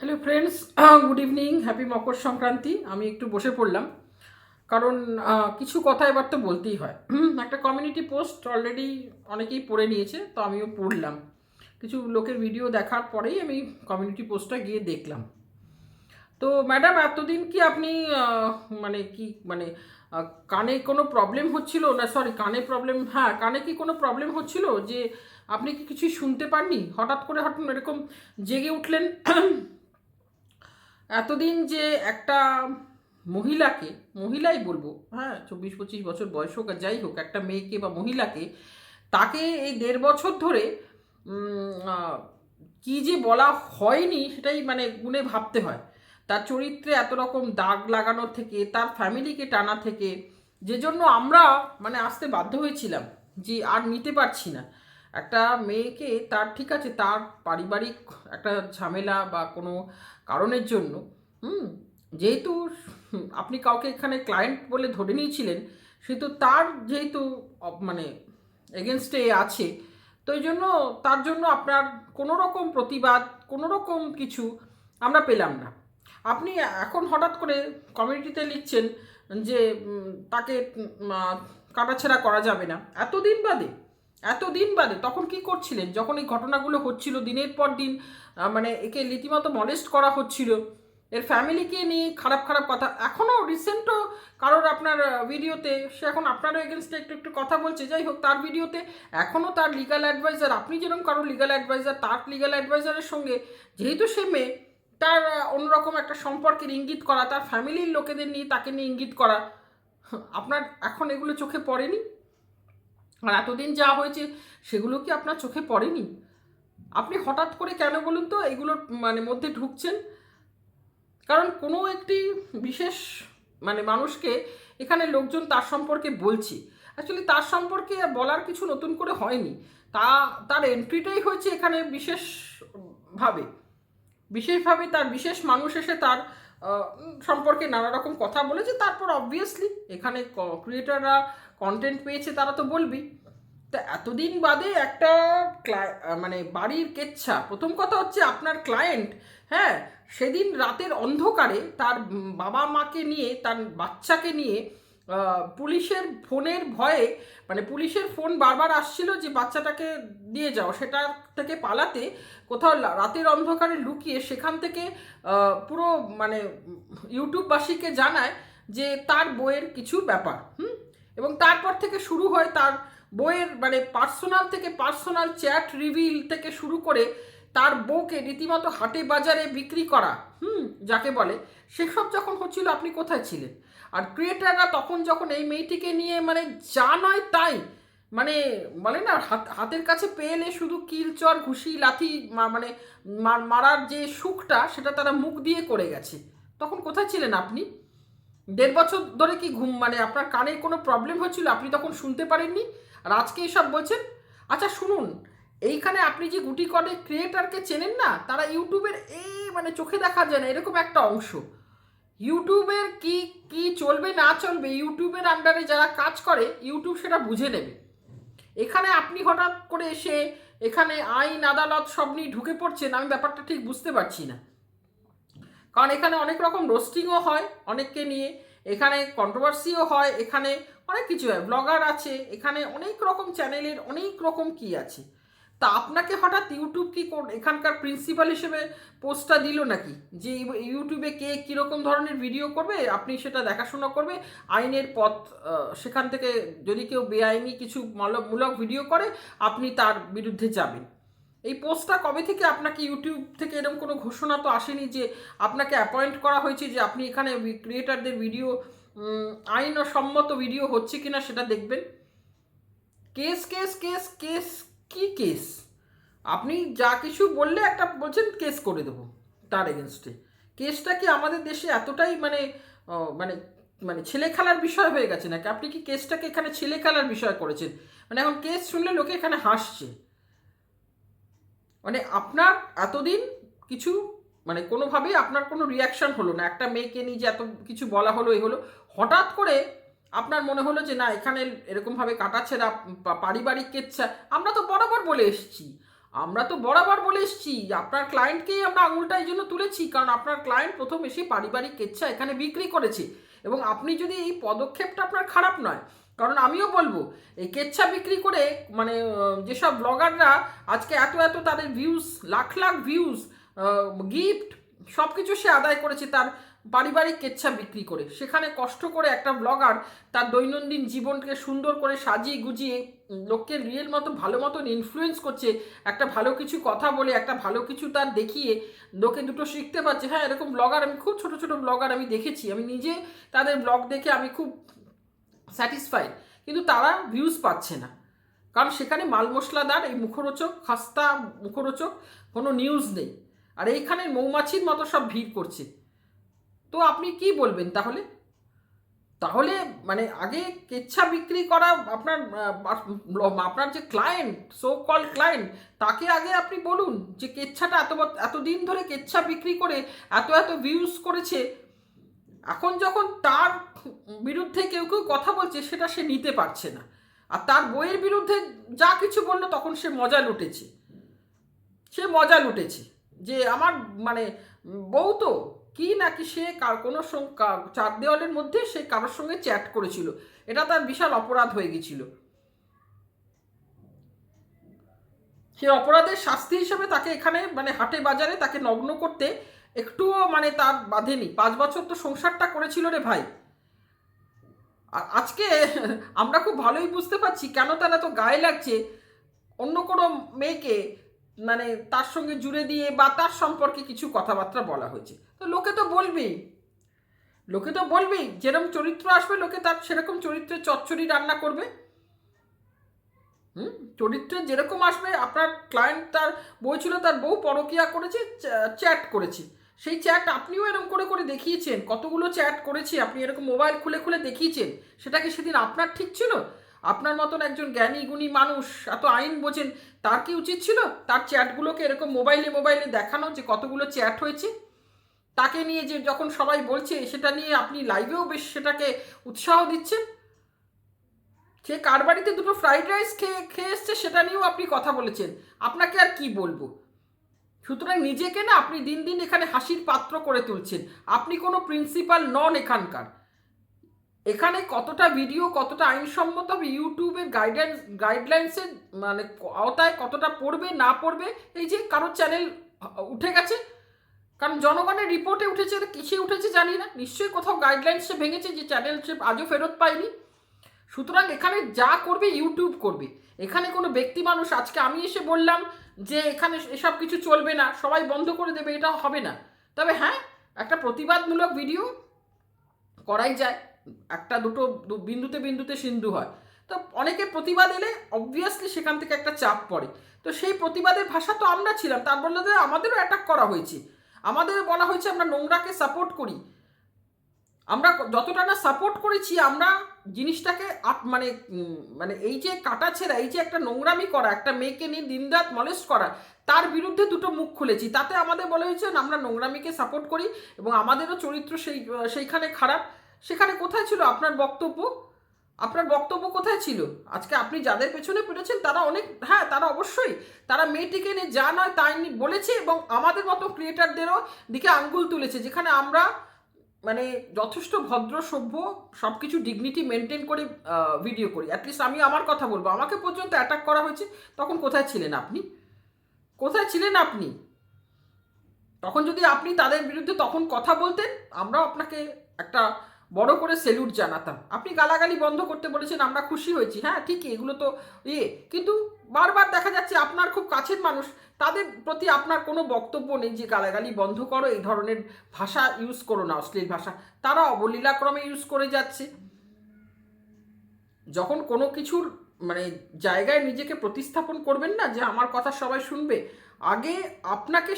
Hello friends, good evening, happy Makar Sankranti. আমি একটু বসে পড়লাম কারণ কিছু কথা এবার তো বলতেই হয়। একটা কমিউনিটি পোস্ট অলরেডি অনেকেই পড়ে নিয়েছে, তো আমিও পড়লাম। কিছু লোকের ভিডিও দেখার পরেই আমি কমিউনিটি পোস্টটা গিয়ে দেখলাম। তো ম্যাডাম, এতদিন কি আপনি মানে কি মানে কানে কোনো প্রবলেম হচ্ছিল না? সরি, কানে প্রবলেম, হ্যাঁ, কানে কি কোনো প্রবলেম হচ্ছিল যে আপনি কি কিছুই শুনতে পাননি? হঠাৎ করে হঠাৎ এরকম জেগে উঠলেন। এতদিন যে একটা মহিলাকে, মহিলাই বলবো, হ্যাঁ, 24-25 বছর বয়স হোক আর যাই হোক, একটা মেয়েকে বা মহিলাকে, তাকে এই 1.5 বছর ধরে কি যে বলা হয়নি সেটাই মানে গুণে ভাবতে হয়। তার চরিত্রে এত রকম দাগ লাগানো থেকে, তার ফ্যামিলিকে টানা থেকে, যে জন্য আমরা মানে আসতে বাধ্য হয়েছিলাম যে আর নিতে পারছি না। একটা মেয়েকে, তার ঠিক আছে, তার পারিবারিক একটা ঝামেলা বা কোনো কারণের জন্য, হুম, যেহেতু আপনি কাউকে এখানে ক্লায়েন্ট বলে ধরে নিয়েছিলেন, সেহেতু তার যেহেতু মানে এগেনস্টে আছে, তো এই জন্য তার জন্য আপনার কোনো রকম প্রতিবাদ, কোনো রকম কিছু আমরা পেলাম না। আপনি এখন হঠাৎ করে কমিউনিটিতে লিখছেন যে তাকে কাটাছেঁড়া করা যাবে না। এতদিন বাদে তখন কি করছিলেন যখন এই ঘটনাগুলো হচ্ছিল দিনের পর দিন? মানে একে রীতিমতো মলেস্ট করা হচ্ছিল, এর ফ্যামিলিকে নিয়ে খারাপ খারাপ কথা। এখনও রিসেন্টও কারোর আপনার ভিডিওতে, সে এখন আপনারও এগেনস্টে একটু একটু কথা বলছে, যাই হোক, তার ভিডিওতে এখনও তার লিগাল অ্যাডভাইজার, আপনি যেরকম কারোর লিগাল অ্যাডভাইজার, তার লিগাল অ্যাডভাইজারের সঙ্গে, যেহেতু সে মেয়ে, তার অন্যরকম একটা সম্পর্কের ইঙ্গিত করা, তার ফ্যামিলির লোকেদের নিয়ে তাকে নিয়ে ইঙ্গিত করা, আপনার এখন এগুলো চোখে পড়েনি? আর এতদিন যা হয়েছে সেগুলো কি আপনার চোখে পড়েনি? আপনি হঠাৎ করে কেন বলুন তো এগুলোর মানে মধ্যে ঢুকছেন? কারণ কোনো একটি বিশেষ মানে মানুষকে এখানে লোকজন তার সম্পর্কে বলছে। অ্যাকচুয়ালি তার সম্পর্কে বলার কিছু নতুন করে হয়নি। তা তার এন্ট্রিটাই হয়েছে এখানে বিশেষভাবে। বিশেষভাবে তার বিশেষ মানুষ এসে তার সম্পর্কে নানা রকম কথা বলেছে, তারপর অবভিয়াসলি এখানে ক্রিয়েটাররা কন্টেন্ট পেয়েছে, তারা তো বলবেই। তা এতদিন বাদে একটা মানে বাড়ির কেচ্ছা, প্রথম কথা হচ্ছে আপনার ক্লায়েন্ট, হ্যাঁ, সেদিন রাতের অন্ধকারে তার বাবা মাকে নিয়ে, তার বাচ্চাকে নিয়ে পুলিশের ফোনের ভয়ে, মানে পুলিশের ফোন বারবার আসছিল যে বাচ্চাটাকে দিয়ে যাও, সেটা থেকে পালাতে কোথাও রাতের অন্ধকারে লুকিয়ে সেখান থেকে পুরো মানে ইউটিউববাসীকে জানায় যে তার বইয়ের কিছু ব্যাপার, এবং তারপর থেকে শুরু হয় তার বইয়ের মানে পার্সোনাল থেকে পার্সোনাল চ্যাট রিভিল থেকে শুরু করে তার বউকে রীতিমতো হাটে বাজারে বিক্রি করা, যাকে বলে, সেসব যখন হচ্ছিল আপনি কোথায় ছিলেন? আর ক্রিয়েটাররা তখন যখন এই মেয়েটিকে নিয়ে মানে যা নয় তাই, মানে বলে না, হাতের কাছে পেলে শুধু কিলচর ঘুষি লাথি মানে মারার যে সুখটা, সেটা তারা মুখ দিয়ে করে গেছে। তখন কোথায় ছিলেন আপনি? 1.5 বছর ধরে কি ঘুম মানে আপনার কানে কোনো প্রবলেম হচ্ছিল, আপনি তখন শুনতে পারেননি? আর আজকে এসব বলছেন? আচ্ছা শুনুন, এইখানে আপনি যে গুটি কটে ক্রিয়েটারকে চেনেন না, তারা ইউটিউবের এই মানে চোখে দেখা যায় না এরকম একটা অংশ। ইউটিউবের কি কি চলবে না চলবে, ইউটিউবের আন্ডারে যারা কাজ করে ইউটিউব সেটা বুঝে নেবে। এখানে আপনি হঠাৎ করে এসে এখানে আইন আদালত সব নিয়ে ঢুকে পড়ছেন, আমি ব্যাপারটা ঠিক বুঝতে পারছি না। কারণ এখানে অনেক রকম রোস্টিংও হয় অনেককে নিয়ে, এখানে কন্ট্রোভার্সিও হয়, এখানে অনেক কিছু হয়, ব্লগার আছে, এখানে অনেক রকম চ্যানেলের অনেক রকম কি আছে। তা আপনাকে হঠাৎ ইউটিউব কি এখানকার প্রিন্সিপাল হিসেবে পোস্টটা দিল নাকি যে ইউটিউবে কে কীরকম ধরনের ভিডিও করবে আপনি সেটা দেখাশোনা করবে, আইনের পথ সেখান থেকে যদি কেউ বেআইনি কিছু মূলক ভিডিও করে আপনি তার বিরুদ্ধে যাবেন? এই পোস্টটা কবে থেকে আপনাকে ইউটিউব থেকে এরকম কোনো ঘোষণা তো আসেনি যে আপনাকে অ্যাপয়েন্ট করা হয়েছে যে আপনি এখানে ক্রিয়েটারদের ভিডিও আইনসম্মত ভিডিও হচ্ছে কিনা সেটা দেখবেন। কেস কেস কেস কেস, কি কেস? আপনি যা কিছু বললে একটা বলছেন কেস করে দেবো তার এগেনস্টে। কেসটা কি আমাদের দেশে এতটাই মানে মানে মানে ছেলে খেলার বিষয় হয়ে গেছে নাকি? আপনি কি কেসটাকে এখানে ছেলে খেলার বিষয় করেছেন? মানে এখন কেস শুনলে লোকে এখানে হাসছে। মানে আপনার এতদিন কিছু মানে কোনোভাবেই আপনার কোনো রিয়াকশান হলো না, একটা মেয়েকে নিয়ে যে এত কিছু বলা হলো এই হলো, হঠাৎ করে আপনার মনে হলো যে না, এখানে এরকমভাবে কাটাছেড়া পারিবারিক কেচ্ছা। আমরা তো বরাবর বলে এসেছি, আমরা তো বরাবর বলে এসেছি, আপনার ক্লায়েন্টকেই আমরা আঙুলটা এই জন্য তুলেছি, কারণ আপনার ক্লায়েন্ট প্রথম এসে পারিবারিক কেচ্ছা এখানে বিক্রি করেছে। এবং আপনি যদি এই পদক্ষেপটা আপনার খারাপ নয়, কারণ আমিও বলবো এই কেচ্ছা বিক্রি করে মানে যেসব ব্লগাররা আজকে এত এত তাদের views, lakh lakh views, gift সব কিছু সে আদায় করেছে তার পারিবারিক কেচ্ছা বিক্রি করে, সেখানে কষ্ট করে একটা ব্লগার তার দৈনন্দিন জীবনকে সুন্দর করে সাজিয়ে গুজিয়ে লোককে রিয়েল মতো ভালো মতন ইনফ্লুয়েন্স করছে, একটা ভালো কিছু কথা বলে একটা ভালো কিছু তার দেখিয়ে লোকে দুটো শিখতে পারছে। হ্যাঁ, এরকম ব্লগার আমি খুব ছোট ছোট ব্লগার আমি দেখেছি, আমি নিজে তাদের ব্লগ দেখে আমি খুব স্যাটিসফাইড, কিন্তু তারা ভিউজ পাচ্ছে না, কারণ সেখানে মাল মশলাদার এই মুখরোচক খাস্তা মুখরোচক কোনো নিউজ নেই, আর এইখানে মৌমাছির মতো সব ভিড় করছে। তো আপনি কি বলবেন তাহলে? তাহলে মানে আগে কেচ্ছা বিক্রি করা আপনার আপনার যে ক্লায়েন্ট, সো কল ক্লায়েন্ট, তাকে আগে আপনি বলুন যে কেচ্ছাটা এতদিন ধরে কেচ্ছা বিক্রি করে এত এত ভিউজ করেছে, এখন যখন তার বিরুদ্ধে কেউ কেউ কথা বলছে সেটা সে নিতে পারছে না, আর তার বইয়ের বিরুদ্ধে যা কিছু বললো তখন সে মজা লুটেছে, যে আমার মানে বউ তো কি নাকি সে কোনো চার দেওয়ালের মধ্যে সে কারোর সঙ্গে চ্যাট করেছিল, এটা তার বিশাল অপরাধ হয়ে গেছিল। সে অপরাধের শাস্তি হিসেবে তাকে এখানে মানে হাটে বাজারে তাকে নগ্ন করতে একটুও মানে তার বাঁধেনি। 5 বছর তো সংসারটা করেছিল রে ভাই। আর আজকে আমরা খুব ভালোই বুঝতে পারছি কেন তারা তো গায়ে লাগছে অন্য কোনো মেয়েকে মানে তার সঙ্গে জুড়ে দিয়ে বা তার সম্পর্কে কিছু কথাবার্তা বলা হয়েছে। তো লোকে তো বলবেই যেরকম চরিত্র আসবে লোকে তার সেরকম চরিত্রের চচ্চড়ি রান্না করবে। চরিত্রে যেরকম আসবে, আপনার ক্লায়েন্ট তার বই ছিল তার বউ পরকিয়া করেছে, চ্যাট করেছে, সেই চ্যাট আপনিও এরকম করে করে দেখিয়েছেন, কতগুলো চ্যাট করেছি আপনি এরকম মোবাইল খুলে খুলে দেখিয়েছেন। সেটা কি সেদিন আপনার ঠিক ছিল? আপনার মতন একজন জ্ঞানী গুণী মানুষ এত আইন বোঝেন, তার কি উচিত ছিল তার চ্যাটগুলোকে এরকম মোবাইলে দেখানো যে কতগুলো চ্যাট হয়েছে? তাকে নিয়ে যে যখন সবাই বলছে সেটা নিয়ে আপনি লাইভেও বেশ সেটাকে উৎসাহ দিচ্ছেন। সে কার বাড়িতে দুটো ফ্রাইড রাইস খেয়ে এসছে সেটা নিয়েও আপনি কথা বলেছেন। আপনাকে আর কি বলবো? সুতরাং নিজেকে না আপনি দিন দিন এখানে হাসির পাত্র করে তুলছেন। আপনি কোনো প্রিন্সিপাল নন এখানকার। এখানে কতটা ভিডিও কতটা আইনসম্মত হবে, ইউটিউবের গাইডলাইন্সের মানে আওতায় কতটা পড়বে না পড়বে, এই যে কারোর চ্যানেল উঠে গেছে, কারণ জনগণের রিপোর্টে উঠেছে, কিসে উঠেছে জানি না, নিশ্চয়ই কোথাও গাইডলাইন্স সে ভেঙেছে যে চ্যানেল সে আজও ফেরত পায়নি। সুতরাং এখানে যা করবে ইউটিউব করবে, এখানে কোনো ব্যক্তি মানুষ আজকে আমি এসে বললাম যে এখানে এসব কিছু চলবে না, সবাই বন্ধ করে দেবে, এটা হবে না। তবে হ্যাঁ, একটা প্রতিবাদমূলক ভিডিও করাই যায়, একটা দুটো বিন্দুতে বিন্দুতে সিন্ধু হয়। তো অনেকের প্রতিবাদ এলে অবভিয়াসলি সেখান থেকে একটা চাপ পড়ে। তো সেই প্রতিবাদের ভাষা তো আমরা ছিলাম, তার বললে আমাদেরও অ্যাটাক করা হয়েছে, আমাদেরও বলা হয়েছে আমরা নোংরাকে সাপোর্ট করি। আমরা যতটা না সাপোর্ট করেছি, আমরা জিনিসটাকে মানে মানে এই যে কাটাছেঁড়া, এই যে একটা নোংরামি করা, একটা মেয়েকে নিয়ে দিনরাত মলেস্ট করা, তার বিরুদ্ধে দুটো মুখ খুলেছি। তাতে আমাদের বলা হয়েছে আমরা নোংরামিকে সাপোর্ট করি এবং আমাদেরও চরিত্র সেইখানে খারাপ। সেখানে কোথায় ছিল আপনার বক্তব্য? আপনার বক্তব্য কোথায় ছিল? আজকে আপনি যাদের পেছনে পেরেছেন তারা অনেক, হ্যাঁ তারা অবশ্যই তারা মেয়েটিকে নিয়ে যা নয় তাই বলেছে এবং আমাদের মতো ক্রিয়েটারদেরও দিকে আঙ্গুল তুলেছে, যেখানে আমরা মানে যথেষ্ট ভদ্র সভ্য সব কিছু ডিগনিটি মেনটেন করে ভিডিও করি। অ্যাটলিস্ট আমি আমার কথা বলবো, আমাকে পর্যন্ত অ্যাটাক করা হয়েছে, তখন কোথায় ছিলেন আপনি? কোথায় ছিলেন আপনি? তখন যদি আপনি তাদের বিরুদ্ধে তখন কথা বলতেন, আমরাও আপনাকে একটা বড় করে সেলুট জানাতাম। আপনি গালাগালি বন্ধ করতে বলেছেন, আমরা খুশি হয়েছি, হ্যাঁ ঠিকই, এগুলো তো কিন্তু বারবার দেখা যাচ্ছে আপনার খুব কাছের মানুষ, তাদের প্রতি আপনার কোনো বক্তব্য নেই যে গালাগালি বন্ধ করো, এই ধরনের ভাষা ইউজ করো না, অশ্লীল ভাষা। তারা অবলীলাক্রমে ইউজ করে যাচ্ছে। যখন কোনো কিছুর মানে জায়গায় নিজেকে প্রতিস্থাপন করবেন না যে আমার কথা সবাই শুনবে, আগে আপনাকে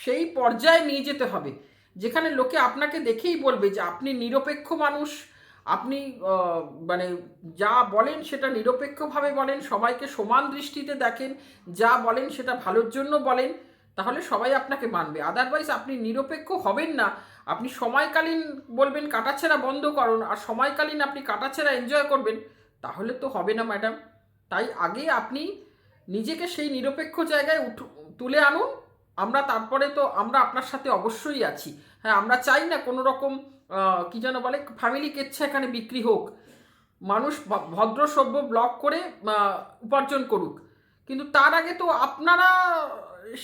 সেই পর্যায়ে নিয়ে যেতে হবে যেখানে লোকে আপনাকে দেখেই বলবে যে আপনি নিরপেক্ষ মানুষ, আপনি মানে যা বলেন সেটা নিরপেক্ষভাবে বলেন, সবাইকে সমান দৃষ্টিতে দেখেন, যা বলেন সেটা ভালোর জন্য বলেন, তাহলে সবাই আপনাকে মানবে। আদারওয়াইজ আপনি নিরপেক্ষ হবেন না, আপনি সময়কালীন বলবেন কাটাছেঁড়া বন্ধ করুন আর সময়কালীন আপনি কাটাছেঁড়া এনজয় করবেন, তাহলে তো হবে না ম্যাডাম। তাই আগে আপনি নিজেকে সেই নিরপেক্ষ জায়গায় তুলে আনুন। আমরা তারপরে তো আমরা আপনার সাথে অবশ্যই আছি। হ্যাঁ, আমরা চাই না কোনো রকম কী যেন বলে ফ্যামিলি কেচ্ছা এখানে বিক্রি হোক, মানুষ ভদ্র সভ্য ব্লগ করে উপার্জন করুক, কিন্তু তার আগে তো আপনারা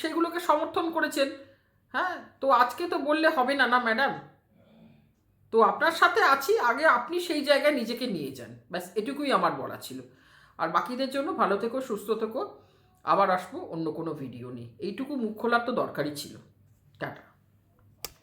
সেগুলোকে সমর্থন করেছেন। হ্যাঁ, তো আজকে তো বললে হবে না, না ম্যাডাম। তো আপনার সাথে আছি, আগে আপনি সেই জায়গায় নিজেকে নিয়ে যান, ব্যাস এটুকুই আমার বলা ছিল। আর বাকিদের জন্য ভালো থেকো, সুস্থ থেকো, আবার আসবো অন্য কোনো ভিডিও নিয়ে। এইটুকু মুখ খোলার তো দরকারই ছিল। টাটা।